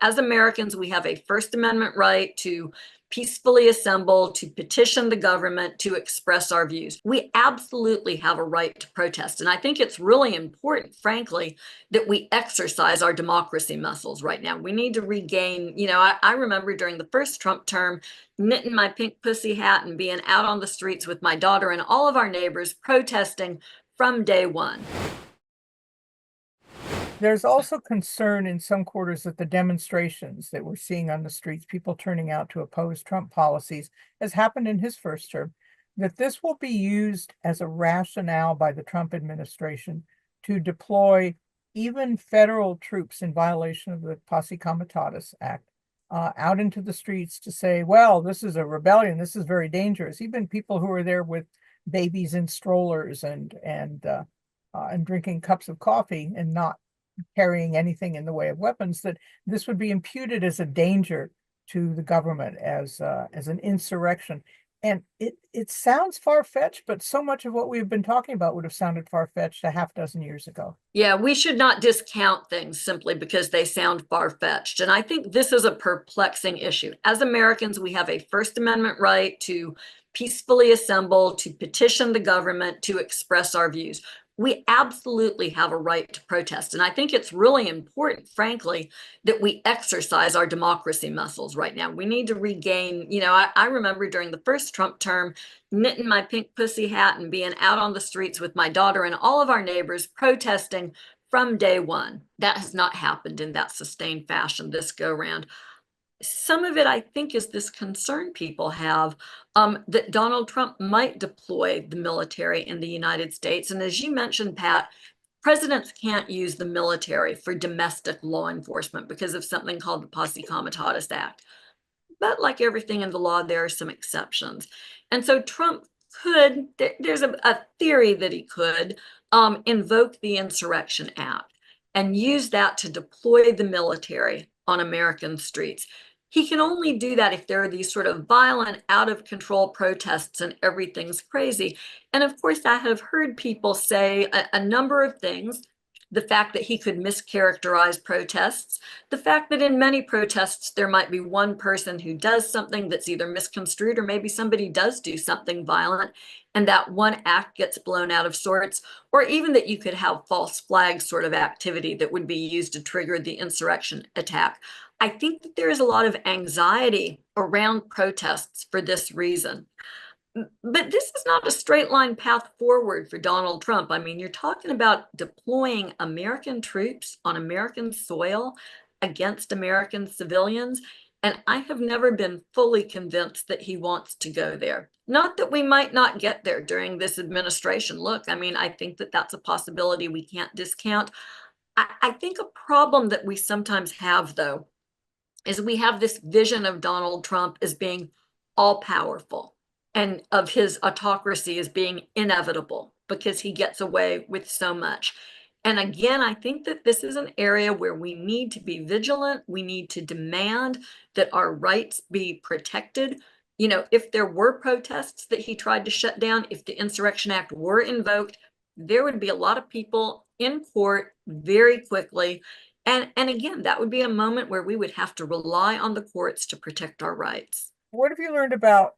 As Americans, we have a First Amendment right to peacefully assemble, to petition the government, to express our views. We absolutely have a right to protest. And I think it's really important, frankly, that we exercise our democracy muscles right now. We need to regain, I remember during the first Trump term, knitting my pink pussy hat and being out on the streets with my daughter and all of our neighbors protesting from day one. There's also concern in some quarters that the demonstrations that we're seeing on the streets, people turning out to oppose Trump policies, as happened in his first term, that this will be used as a rationale by the Trump administration to deploy even federal troops in violation of the Posse Comitatus Act out into the streets to say, well, this is a rebellion, this is very dangerous. Even people who are there with babies in strollers and drinking cups of coffee and not carrying anything in the way of weapons, that this would be imputed as a danger to the government, as an insurrection. And it sounds far-fetched, but so much of what we've been talking about would have sounded far-fetched a half dozen years ago. Yeah, we should not discount things simply because they sound far-fetched. And I think this is a perplexing issue. As Americans, we have a First Amendment right to peacefully assemble, to petition the government, to express our views. We absolutely have a right to protest. And I think it's really important, frankly, that we exercise our democracy muscles right now. We need to regain, I remember during the first Trump term, knitting my pink pussy hat and being out on the streets with my daughter and all of our neighbors protesting from day one. That has not happened in that sustained fashion this go round. Some of it, I think, is this concern people have that Donald Trump might deploy the military in the United States. And as you mentioned, Pat, presidents can't use the military for domestic law enforcement because of something called the Posse Comitatus Act. But like everything in the law, there are some exceptions. And so Trump could, there's a theory that he could invoke the Insurrection Act and use that to deploy the military on American streets. He can only do that if there are these sort of violent, out of control protests and everything's crazy. And of course, I have heard people say a number of things. The fact that he could mischaracterize protests, the fact that in many protests there might be one person who does something that's either misconstrued or maybe somebody does do something violent and that one act gets blown out of sorts, or even that you could have false flag sort of activity that would be used to trigger the insurrection attack. I think that there is a lot of anxiety around protests for this reason. But this is not a straight line path forward for Donald Trump. I mean, you're talking about deploying American troops on American soil against American civilians. And I have never been fully convinced that he wants to go there. Not that we might not get there during this administration. Look, I mean, I think that that's a possibility we can't discount. I think a problem that we sometimes have, though, is we have this vision of Donald Trump as being all powerful and of his autocracy as being inevitable because he gets away with so much. And again, I think that this is an area where we need to be vigilant. We need to demand that our rights be protected. If there were protests that he tried to shut down, if the Insurrection Act were invoked, there would be a lot of people in court very quickly. And again, that would be a moment where we would have to rely on the courts to protect our rights. What have you learned about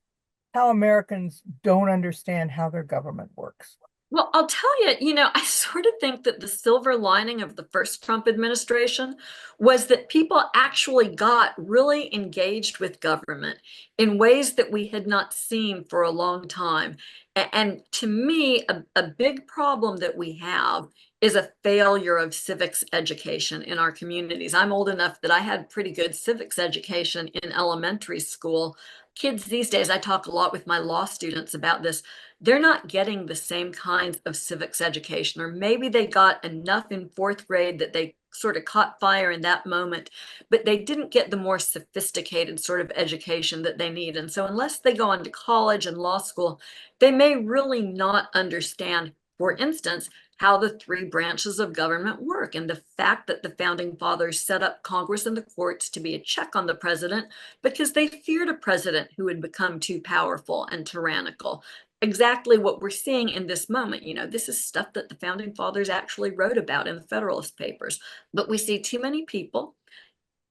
how Americans don't understand how their government works? Well, I'll tell you, I sort of think that the silver lining of the first Trump administration was that people actually got really engaged with government in ways that we had not seen for a long time. And to me, a big problem that we have is a failure of civics education in our communities. I'm old enough that I had pretty good civics education in elementary school. Kids these days, I talk a lot with my law students about this, they're not getting the same kinds of civics education, or maybe they got enough in fourth grade that they sort of caught fire in that moment, but they didn't get the more sophisticated sort of education that they need. And so unless they go on to college and law school, they may really not understand, for instance, how the three branches of government work and the fact that the founding fathers set up Congress and the courts to be a check on the president because they feared a president who would become too powerful and tyrannical. Exactly what we're seeing in this moment. This is stuff that the founding fathers actually wrote about in the Federalist Papers, but we see too many people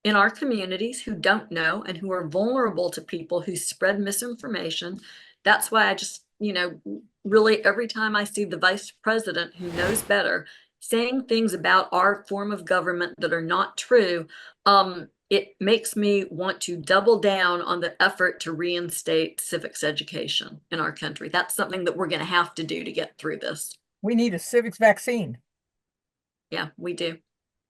in our communities who don't know and who are vulnerable to people who spread misinformation. That's why I just, really every time I see the vice president who knows better saying things about our form of government that are not true, it makes me want to double down on the effort to reinstate civics education in our country. That's something that we're going to have to do to get through this. We need a civics vaccine. Yeah, we do.